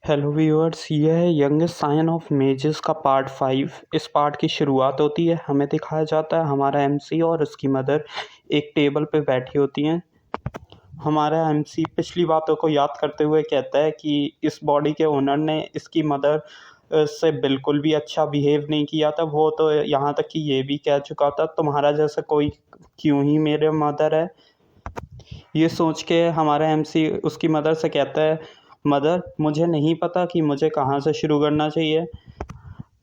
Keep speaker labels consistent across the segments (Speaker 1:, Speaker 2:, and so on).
Speaker 1: Hello viewers, ये है youngest sign of mazes का पार्ट 5। इस पार्ट की शुरुआत होती है, हमें दिखाया जाता है हमारा एमसी और उसकी मदर एक टेबल पे बैठी होती हैं। हमारा एमसी पिछली बातों को याद करते हुए कहता है कि इस बॉडी के ओनर ने इसकी मदर से बिल्कुल भी अच्छा बिहेव नहीं किया था। वो तो यहाँ तक कि ये भी कह चुका था, तुम्हारा जैसा कोई क्यों ही मेरे मदर है। ये सोच के हमारा एमसी उसकी मदर से कहता है, मदर मुझे नहीं पता कि मुझे कहाँ से शुरू करना चाहिए,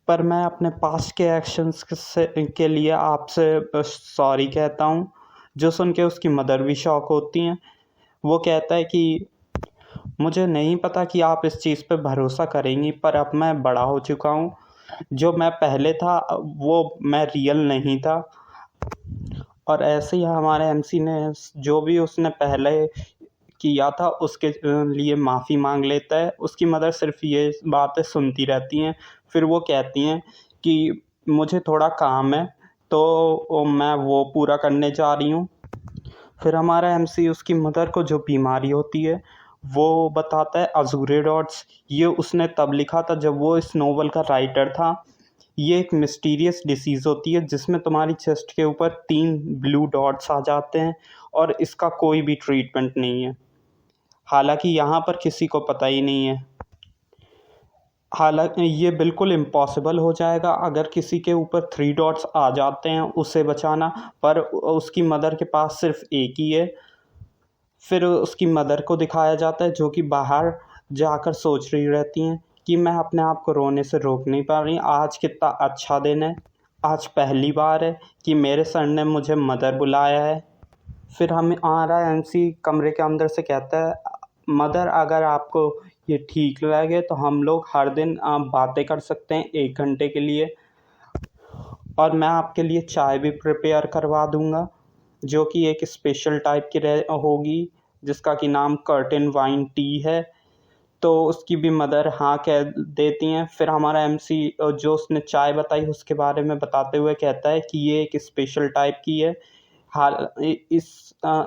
Speaker 1: पर मैं अपने पास्ट के एक्शंस के लिए आपसे सॉरी कहता हूँ। जो सुन के उसकी मदर भी शॉक होती हैं। वो कहता है कि मुझे नहीं पता कि आप इस चीज़ पे भरोसा करेंगी, पर अब मैं बड़ा हो चुका हूँ। जो मैं पहले था वो मैं रियल नहीं था। और ऐसे ही हमारे एमसी ने जो भी उसने पहले किया था उसके लिए माफ़ी मांग लेता है। उसकी मदर सिर्फ ये बातें सुनती रहती हैं। फिर वो कहती हैं कि मुझे थोड़ा काम है, तो मैं वो पूरा करने जा रही हूँ। फिर हमारा एमसी उसकी मदर को जो बीमारी होती है वो बताता है, अज़ूरे डॉट्स। ये उसने तब लिखा था जब वो इस नोवेल का राइटर था। ये एक मिस्टीरियस डिसीज़ होती है जिसमें तुम्हारी चेस्ट के ऊपर 3 ब्लू डॉट्स आ जाते हैं और इसका कोई भी ट्रीटमेंट नहीं है। हालांकि यहाँ पर किसी को पता ही नहीं है। हालांकि ये बिल्कुल इम्पॉसिबल हो जाएगा अगर किसी के ऊपर 3 डॉट्स आ जाते हैं उसे बचाना, पर उसकी मदर के पास सिर्फ एक ही है। फिर उसकी मदर को दिखाया जाता है जो कि बाहर जाकर सोच रही रहती हैं कि मैं अपने आप को रोने से रोक नहीं पा रही। आज कितना अच्छा दिन है, आज पहली बार है कि मेरे सर ने मुझे मदर बुलाया है। फिर हमें आ रहा है एमसी कमरे के अंदर से कहता है, मदर अगर आपको ये ठीक लगे तो हम लोग हर दिन बातें कर सकते हैं 1 घंटे के लिए, और मैं आपके लिए चाय भी प्रिपेयर करवा दूंगा जो कि एक स्पेशल टाइप की होगी जिसका कि नाम कर्टन वाइन टी है। तो उसकी भी मदर हाँ कह देती हैं। फिर हमारा एमसी जो उसने चाय बताई उसके बारे में बताते हुए कहता है कि ये एक स्पेशल टाइप की है। हाल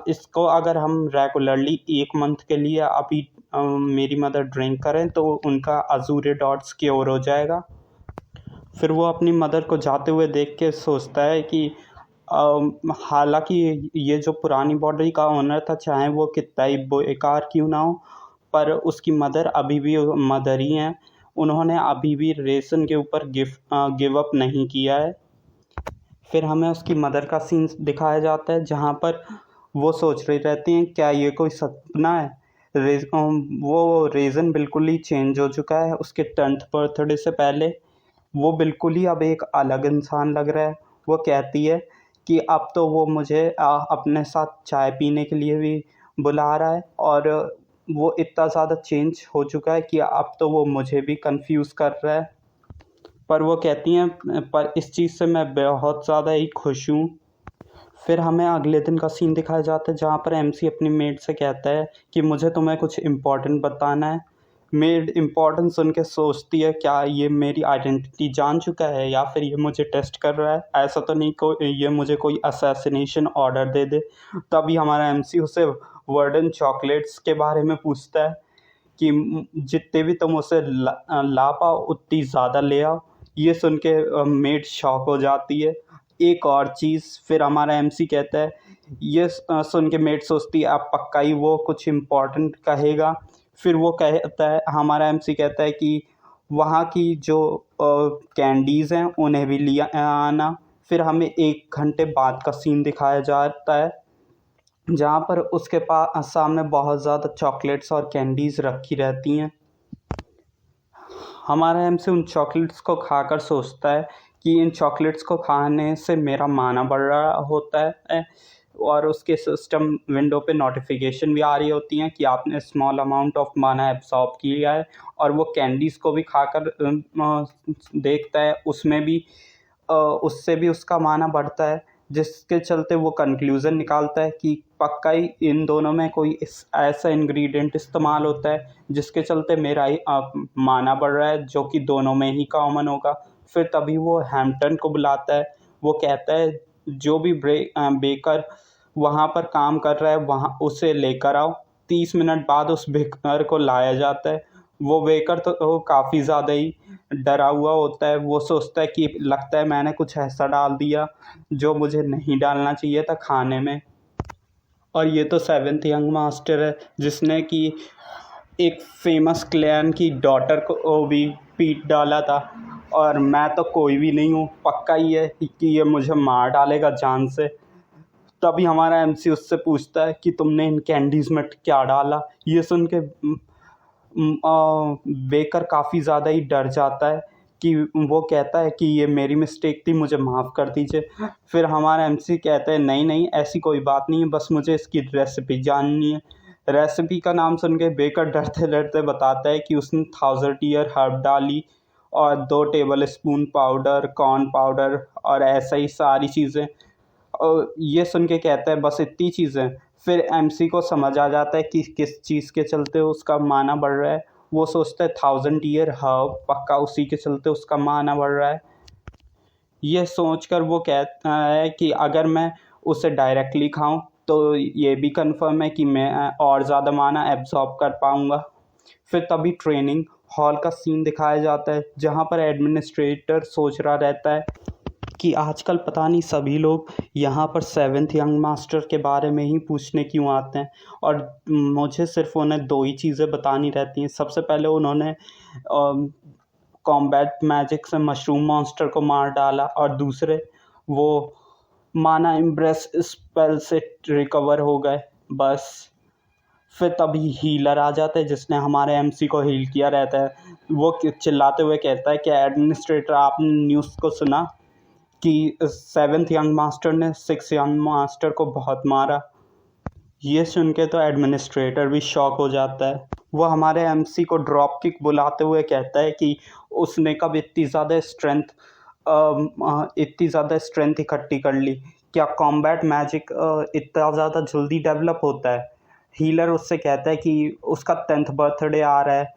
Speaker 1: इसको अगर हम रेगुलरली 1 मंथ के लिए अभी मेरी मदर ड्रिंक करें तो उनका अज़ूरे डॉट्स क्योर हो जाएगा। फिर वो अपनी मदर को जाते हुए देख के सोचता है कि हालांकि ये जो पुरानी बॉडी का ओनर था, चाहे वो कितना ही बेकार क्यों ना हो, पर उसकी मदर अभी भी मदर ही हैं। उन्होंने अभी भी रेसन के ऊपर गिव अप नहीं किया है। फिर हमें उसकी मदर का सीन दिखाया जाता है जहाँ पर वो सोच रही रहती हैं क्या ये कोई सपना है। वो रेज़न बिल्कुल ही चेंज हो चुका है उसके 10th बर्थडे से पहले। वो बिल्कुल ही अब एक अलग इंसान लग रहा है। वो कहती है कि अब तो वो मुझे अपने साथ चाय पीने के लिए भी बुला रहा है, और वो इतना ज़्यादा चेंज हो चुका है कि अब तो वो मुझे भी कंफ्यूज कर रहा है। पर वो कहती हैं, पर इस चीज़ से मैं बहुत ज़्यादा ही खुश हूँ। फिर हमें अगले दिन का सीन दिखाया जाता है जहाँ पर एमसी अपनी मेड से कहता है कि मुझे तुम्हें कुछ इम्पोर्टेंट बताना है। मेड इम्पोर्टेंट सुन के सोचती है, क्या ये मेरी आइडेंटिटी जान चुका है या फिर ये मुझे टेस्ट कर रहा है, ऐसा तो नहीं ये मुझे कोई असैसिनेशन ऑर्डर दे दे। तभी हमारा एमसी उसे वर्डन चॉकलेट्स के बारे में पूछता है कि जितने भी तुम उसे ला पाओ उतनी ज़्यादा ले आओ। ये सुन के मेड शॉक हो जाती है। एक और चीज़, फिर हमारा एमसी कहता है, ये सुन के मेड सोचती है अब पक्का ही वो कुछ इम्पोर्टेंट कहेगा। फिर वो कहता है, हमारा एमसी कहता है कि वहाँ की जो कैंडीज़ हैं उन्हें भी लिया आना। फिर हमें 1 घंटे बाद का सीन दिखाया जाता है जहाँ पर उसके पास सामने बहुत ज़्यादा चॉकलेट्स और कैंडीज़ रखी रहती हैं। हमारा एमसी उन चॉकलेट्स को खाकर सोचता है कि इन चॉकलेट्स को खाने से मेरा माना बढ़ रहा होता है, और उसके सिस्टम विंडो पे नोटिफिकेशन भी आ रही होती हैं कि आपने स्मॉल अमाउंट ऑफ माना एब्सॉर्ब किया है। और वो कैंडीज़ को भी खाकर देखता है, उसमें भी उससे भी उसका माना बढ़ता है, जिसके चलते वो कंक्लूज़न निकालता है कि पक्का ही इन दोनों में कोई ऐसा इंग्रेडिएंट इस्तेमाल होता है जिसके चलते मेरा ही माना बढ़ रहा है, जो कि दोनों में ही कॉमन होगा। फिर तभी वो हैम्पटन को बुलाता है। वो कहता है जो भी बेकर वहाँ पर काम कर रहा है वहाँ उसे लेकर आओ। 30 मिनट बाद उस बेकर को लाया जाता है। वो वेकर तो काफ़ी ज़्यादा ही डरा हुआ होता है। वो सोचता है कि लगता है मैंने कुछ ऐसा डाल दिया जो मुझे नहीं डालना चाहिए था खाने में। और ये तो सेवेंथ यंग मास्टर है जिसने कि एक फेमस क्लैन की डॉटर को भी पीट डाला था। और मैं तो कोई भी नहीं हूँ, पक्का ही है कि ये मुझे मार डालेगा जान से। तभी हमारा एमसी उससे पूछता है कि तुमने इन कैंडीज़ में क्या डाला। ये सुन के बेकर काफ़ी ज़्यादा ही डर जाता है कि वो कहता है कि ये मेरी मिस्टेक थी, मुझे माफ़ कर दीजिए। फिर हमारा एमसी कहता है नहीं नहीं, ऐसी कोई बात नहीं है, बस मुझे इसकी रेसिपी जाननी है। रेसिपी का नाम सुन के बेकर डरते डरते बताता है कि उसने 1000 ईयर हर्ब डाली और 2 table spoon powder, corn powder और ऐसा ही सारी चीज़ें। और ये सुन के कहता है बस इतनी चीज़ें। फिर एमसी को समझ आ जाता है कि किस चीज़ के चलते उसका माना बढ़ रहा है। वो सोचता है 1000 ईयर हर्ब, पक्का उसी के चलते उसका माना बढ़ रहा है। ये सोचकर वो कहता है कि अगर मैं उसे डायरेक्टली खाऊं तो ये भी कंफर्म है कि मैं और ज़्यादा माना एब्जॉर्ब कर पाऊंगा। फिर तभी ट्रेनिंग हॉल का सीन दिखाया जाता है जहाँ पर एडमिनिस्ट्रेटर सोच रहा रहता है कि आजकल पता नहीं सभी लोग यहाँ पर सेवेंथ यंग मास्टर के बारे में ही पूछने क्यों आते हैं। और मुझे सिर्फ उन्हें 2 ही चीज़ें बतानी रहती हैं। सबसे पहले उन्होंने कॉम्बैट मैजिक से मशरूम मॉन्स्टर को मार डाला और दूसरे वो माना इम्प्रेस स्पेल से रिकवर हो गए, बस। फिर तभी हीलर आ जाता है जिसने हमारे एमसी को हील किया रहता है। वो चिल्लाते हुए कहता है कि एडमिनिस्ट्रेटर, आपने न्यूज़ को सुना कि सेवेंथ यंग मास्टर ने 6 यंग मास्टर को बहुत मारा। ये सुन के तो एडमिनिस्ट्रेटर भी शॉक हो जाता है। वो हमारे एमसी को ड्रॉप किक बुलाते हुए कहता है कि उसने कब इतनी ज़्यादा स्ट्रेंथ इकट्ठी कर ली। क्या कॉम्बैट मैजिक इतना ज़्यादा जल्दी डेवलप होता है। हीलर उससे कहता है कि उसका 10th बर्थडे आ रहा है,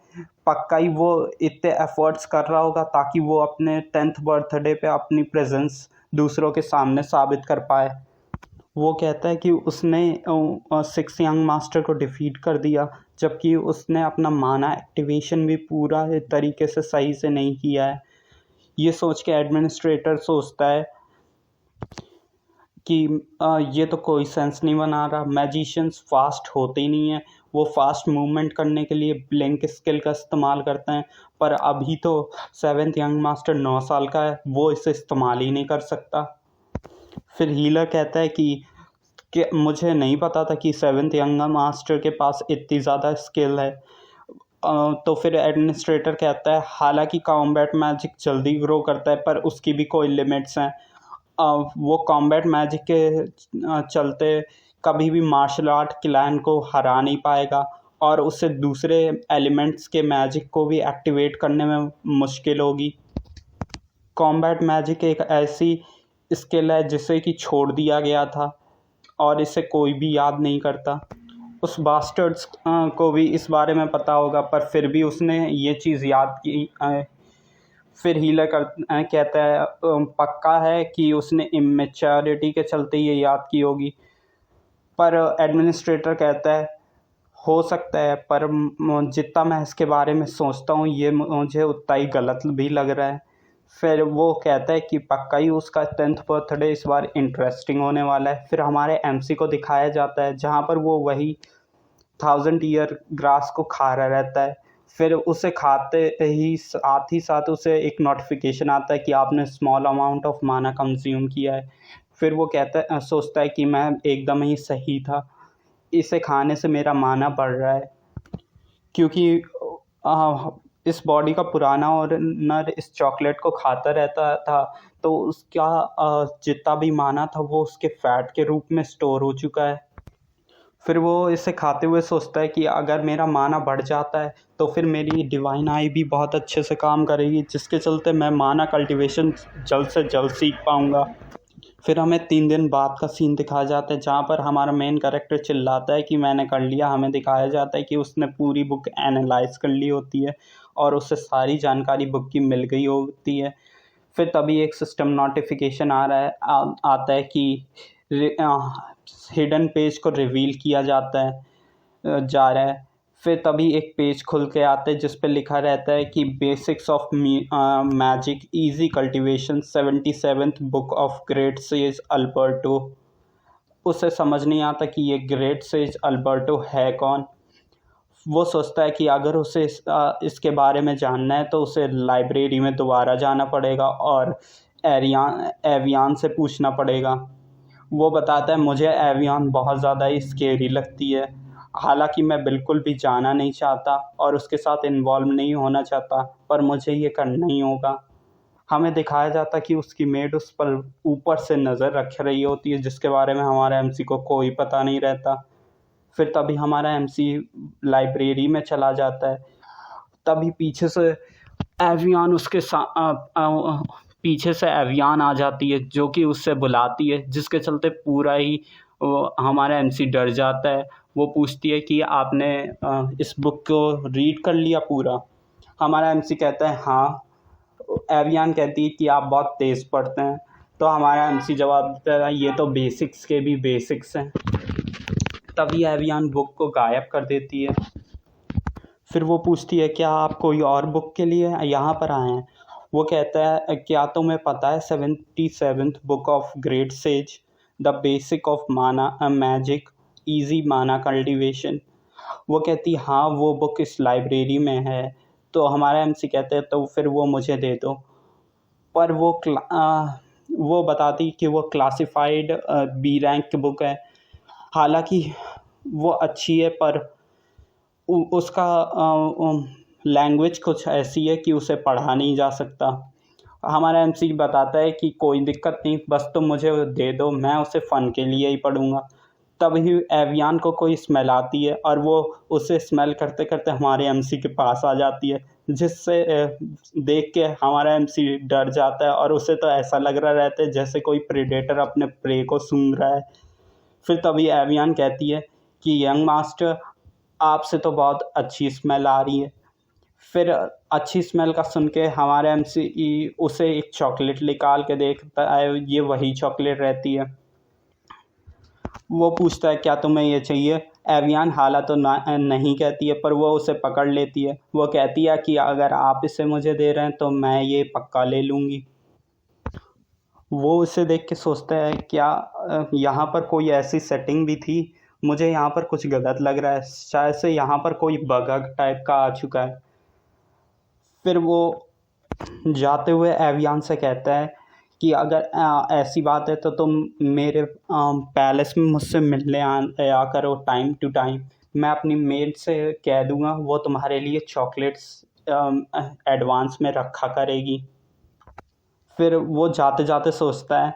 Speaker 1: पक्का ही वो इतने एफर्ट्स कर रहा होगा ताकि वो अपने 10th बर्थडे पे अपनी प्रेजेंस दूसरों के सामने साबित कर पाए। वो कहता है कि उसने 6 यंग मास्टर को डिफीट कर दिया, जबकि उसने अपना माना एक्टिवेशन भी पूरा तरीके से सही से नहीं किया है। ये सोच के एडमिनिस्ट्रेटर सोचता है कि ये तो कोई सेंस नहीं बना रहा। मैजिशियंस फास्ट होते ही नहीं हैं, वो फास्ट मूवमेंट करने के लिए ब्लिंक स्किल का इस्तेमाल करते हैं। पर अभी तो सेवेंथ यंग मास्टर 9 साल का है, वो इसे इस्तेमाल ही नहीं कर सकता। फिर हीलर कहता है कि मुझे नहीं पता था कि सेवेंथ यंग मास्टर के पास इतनी ज़्यादा स्किल है। तो फिर एडमिनिस्ट्रेटर कहता है हालांकि कॉम्बैट मैजिक जल्दी ग्रो करता है पर उसकी भी कोई लिमिट्स हैं। वो कॉम्बैट मैजिक के चलते कभी भी मार्शल आर्ट क्लैन को हरा नहीं पाएगा और उससे दूसरे एलिमेंट्स के मैजिक को भी एक्टिवेट करने में मुश्किल होगी। कॉम्बैट मैजिक एक ऐसी स्किल है जिसे कि छोड़ दिया गया था और इसे कोई भी याद नहीं करता। उस बास्टर्ड्स को भी इस बारे में पता होगा पर फिर भी उसने ये चीज़ याद की। फिर हीलर कहता है पक्का है कि उसने इमेच्योरिटी के चलते ये याद की होगी। पर एडमिनिस्ट्रेटर कहता है हो सकता है, पर जितना मैं इसके बारे में सोचता हूँ ये मुझे उतना ही गलत भी लग रहा है। फिर वो कहता है कि पक्का ही उसका 10th बर्थडे इस बार इंटरेस्टिंग होने वाला है। फिर हमारे एमसी को दिखाया जाता है जहाँ पर वो वही 1000 ईयर ग्रास को खा रहा रहता है। फिर उसे खाते ही साथ उसे एक नोटिफिकेशन आता है कि आपने स्मॉल अमाउंट ऑफ माना कंज्यूम किया है। फिर वो सोचता है कि मैं एकदम ही सही था, इसे खाने से मेरा माना बढ़ रहा है। क्योंकि इस बॉडी का पुराना ओनर इस चॉकलेट को खाता रहता था तो उसका जितना भी माना था वो उसके फैट के रूप में स्टोर हो चुका है। फिर वो इसे खाते हुए सोचता है कि अगर मेरा माना बढ़ जाता है तो फिर मेरी डिवाइन आई भी बहुत अच्छे से काम करेगी, जिसके चलते मैं माना कल्टीवेशन जल्द से जल्द सीख पाऊँगा। फिर हमें 3 दिन बाद का सीन दिखाया जाता है जहाँ पर हमारा मेन कैरेक्टर चिल्लाता है कि मैंने कर लिया। हमें दिखाया जाता है कि उसने पूरी बुक एनालाइज कर ली होती है और उससे सारी जानकारी बुक की मिल गई होती है। फिर तभी एक सिस्टम नोटिफिकेशन आता है कि हिडन पेज को रिवील किया जा रहा है। फिर तभी एक पेज खुल के आता है जिस पे लिखा रहता है कि basics of magic easy cultivation 77th book of great sage Alberto. उसे समझ नहीं आता कि ये ग्रेट सेज अल्बर्टो है कौन। वो सोचता है कि अगर उसे इसके बारे में जानना है तो उसे लाइब्रेरी में दोबारा जाना पड़ेगा और एवियान से पूछना पड़ेगा। वो बताता है मुझे एवियान बहुत ज़्यादा ही स्केरी लगती है, हालांकि मैं बिल्कुल भी जाना नहीं चाहता और उसके साथ इन्वॉल्व नहीं होना चाहता, पर मुझे ये करना ही होगा। हमें दिखाया जाता कि उसकी मेड उस पर ऊपर से नज़र रख रही होती है जिसके बारे में हमारे एमसी को कोई पता नहीं रहता। फिर तभी हमारा एमसी लाइब्रेरी में चला जाता है। तभी पीछे से पीछे से एवियान आ जाती है जो कि उससे बुलाती है, जिसके चलते पूरा ही हमारा एमसी डर जाता है। वो पूछती है कि आपने इस बुक को रीड कर लिया पूरा। हमारा एमसी कहता है हाँ। एवियान कहती है कि आप बहुत तेज़ पढ़ते हैं। तो हमारा एमसी जवाब देता है ये तो बेसिक्स के भी बेसिक्स हैं। तभी एवियान बुक को गायब कर देती है। फिर वो पूछती है क्या आप कोई और बुक के लिए यहाँ पर आए हैं। वो कहता है क्या तुम्हें पता है 77th book of great sage the basic of माना मैजिक इजी माना कल्टीवेशन। वो कहती हाँ वो बुक इस लाइब्रेरी में है। तो हमारा एमसी कहते हैं तो फिर वो मुझे दे दो। पर वो बताती कि वो क्लासिफाइड बी रैंक की बुक है। हालांकि वो अच्छी है पर उसका लैंग्वेज कुछ ऐसी है कि उसे पढ़ा नहीं जा सकता। हमारा एमसी बताता है कि कोई दिक्कत नहीं, बस तुम मुझे दे दो, मैं उसे फ़न के लिए ही पढ़ूँगा। तभी एवियान को कोई स्मेल आती है और वो उसे स्मेल करते करते हमारे एमसी के पास आ जाती है, जिससे देख के हमारा एमसी डर जाता है और उसे तो ऐसा लग रहा रहता है जैसे कोई प्रेडेटर अपने प्रे को सूंघ रहा है। फिर तभी एवियान कहती है कि यंग मास्टर आपसे तो बहुत अच्छी स्मेल आ रही है। फिर अच्छी स्मेल का सुन के हमारे एमसी उसे एक चॉकलेट निकाल के देखता है, ये वही चॉकलेट रहती है। वो पूछता है क्या तुम्हें ये चाहिए। एवियान हाला तो नहीं कहती है, पर वो उसे पकड़ लेती है। वो कहती है कि अगर आप इसे मुझे दे रहे हैं तो मैं ये पक्का ले लूँगी। वो उसे देख के सोचता है क्या यहाँ पर कोई ऐसी सेटिंग भी थी, मुझे यहाँ पर कुछ गलत लग रहा है, शायद से यहाँ पर कोई बग टाइप का आ चुका है। फिर वो जाते हुए एवियान से कहता है कि अगर ऐसी बात है तो तुम मेरे पैलेस में मुझसे मिलने आया करो टाइम टू टाइम। मैं अपनी मेड से कह दूँगा वो तुम्हारे लिए चॉकलेट्स एडवांस में रखा करेगी। फिर वो जाते जाते सोचता है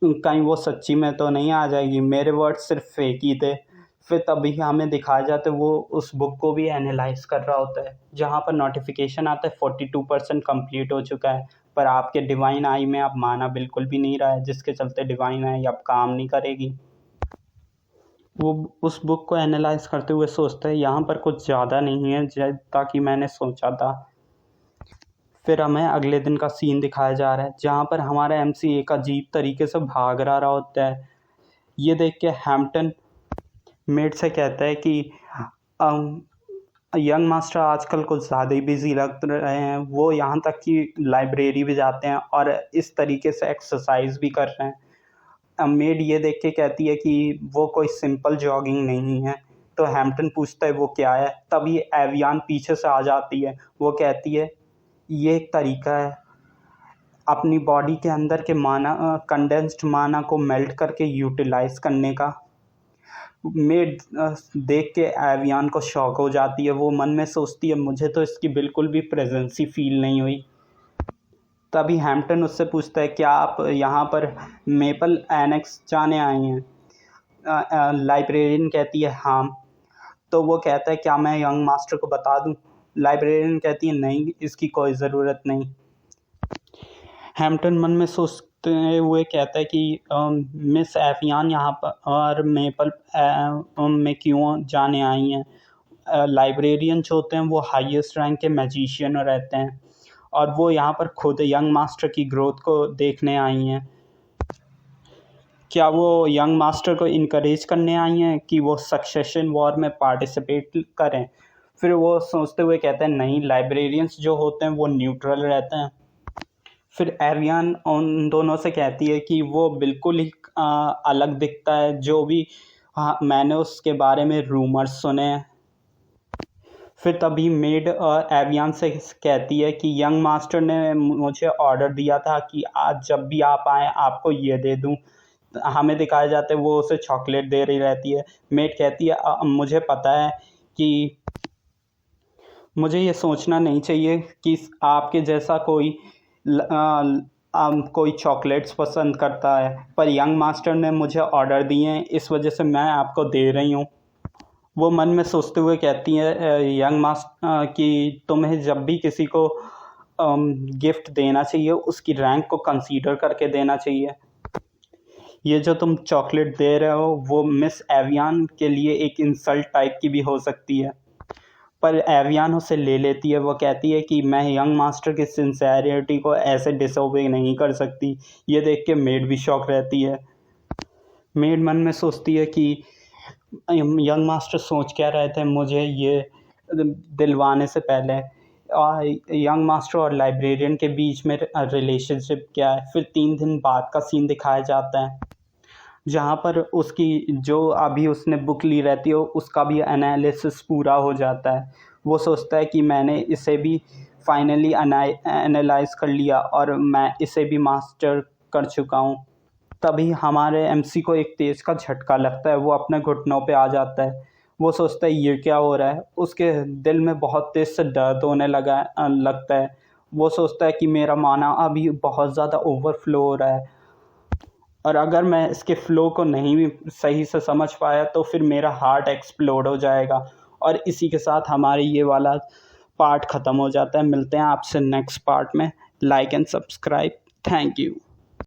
Speaker 1: कहीं वो सच्ची में तो नहीं आ जाएगी, मेरे वर्ड सिर्फ फेक ही थे। फिर तभी हमें दिखाया जाता है वो उस बुक को भी एनालाइज कर रहा होता है, जहाँ पर नोटिफिकेशन आता है 42% कंप्लीट हो चुका है, पर आपके डिवाइन आई में अब माना बिल्कुल भी नहीं रहा है, जिसके चलते डिवाइन आई अब काम नहीं करेगी। वो उस बुक को एनालाइज करते हुए सोचता है यहाँ पर कुछ ज़्यादा नहीं है ताकि मैंने सोचा था। फिर हमें अगले दिन का सीन दिखाया जा रहा है जहाँ पर हमारा एमसी एक अजीब तरीके से भाग रहा होता है। ये देख के हैम्पटन मेड से कहता है कि यंग मास्टर आजकल कुछ ज़्यादा ही बिजी लग रहे हैं, वो यहाँ तक कि लाइब्रेरी भी जाते हैं और इस तरीके से एक्सरसाइज भी कर रहे हैं। मेड ये देख के कहती है कि वो कोई सिंपल जॉगिंग नहीं है। तो हैम्पटन पूछता है वो क्या है। तभी एवियान पीछे से आ जाती है। वो कहती है ये एक तरीका है अपनी बॉडी के अंदर के माना कंडेंस्ड माना को मेल्ट करके यूटिलाइज करने का। मेड देख के एवियान को शॉक हो जाती है। वो मन में सोचती है मुझे तो इसकी बिल्कुल भी प्रेजेंस ही फील नहीं हुई। तभी हैम्पटन उससे पूछता है क्या आप यहाँ पर मेपल एनेक्स जाने आए हैं। लाइब्रेरियन कहती है हाँ। तो वो कहता है क्या मैं यंग मास्टर को बता दूँ। लाइब्रेरियन कहती है नहीं, इसकी कोई ज़रूरत नहीं। हैम्पटन मन में सोचते हुए कहता है कि मिस एवियान यहाँ पर मेपल में क्यों जाने आई हैं। लाइब्रेरियन जो होते हैं वो हाईएस्ट रैंक के मैजिशियन रहते हैं और वो यहाँ पर खुद यंग मास्टर की ग्रोथ को देखने आई हैं। क्या वो यंग मास्टर को इनकरेज करने आई हैं कि वो सक्सेशन वॉर में पार्टिसिपेट करें? फिर वो सोचते हुए कहते हैं नहीं, लाइब्रेरियंस जो होते हैं वो न्यूट्रल रहते हैं। फिर एवियन उन दोनों से कहती है कि वो बिल्कुल ही अलग दिखता है, जो भी मैंने उसके बारे में रूमर्स सुने हैं। फिर तभी मेड एवियन से कहती है कि यंग मास्टर ने मुझे ऑर्डर दिया था कि आज जब भी आप आएँ आपको ये दे दूँ। हमें दिखाया जाता है वो उसे चॉकलेट दे रही रहती है। मेड कहती है मुझे पता है कि मुझे ये सोचना नहीं चाहिए कि आपके जैसा कोई चॉकलेट्स पसंद करता है, पर यंग मास्टर ने मुझे ऑर्डर दिए हैं, इस वजह से मैं आपको दे रही हूँ। वो मन में सोचते हुए कहती है यंग मास्टर कि तुम्हें जब भी किसी को गिफ्ट देना चाहिए उसकी रैंक को कंसीडर करके देना चाहिए। ये जो तुम चॉकलेट दे रहे हो वो मिस एवियन के लिए एक इंसल्ट टाइप की भी हो सकती है, पर एवियन उसे ले लेती है। वो कहती है कि मैं यंग मास्टर की सिंसेरिटी को ऐसे डिसओबे नहीं कर सकती। ये देख के मेड भी शॉक रहती है। मेड मन में सोचती है कि यंग मास्टर सोच क्या रहे थे मुझे ये दिलवाने से पहले। यंग मास्टर और लाइब्रेरियन के बीच में रिलेशनशिप क्या है। फिर 3 दिन बाद का सीन दिखाया जाता है जहाँ पर उसकी जो अभी उसने बुक ली रहती है उसका भी एनालिसिस पूरा हो जाता है। वो सोचता है कि मैंने इसे भी फाइनली एनालाइज कर लिया और मैं इसे भी मास्टर कर चुका हूँ। तभी हमारे एमसी को एक तेज़ का झटका लगता है, वो अपने घुटनों पे आ जाता है। वो सोचता है ये क्या हो रहा है। उसके दिल में बहुत तेज़ से दर्द होने लगता है। वो सोचता है कि मेरा माना अभी बहुत ज़्यादा ओवरफ्लो हो रहा है और अगर मैं इसके फ़्लो को नहीं भी सही से समझ पाया तो फिर मेरा हार्ट एक्सप्लोड हो जाएगा। और इसी के साथ हमारे ये वाला पार्ट ख़त्म हो जाता है। मिलते हैं आपसे नेक्स्ट पार्ट में। Like and subscribe. Thank you.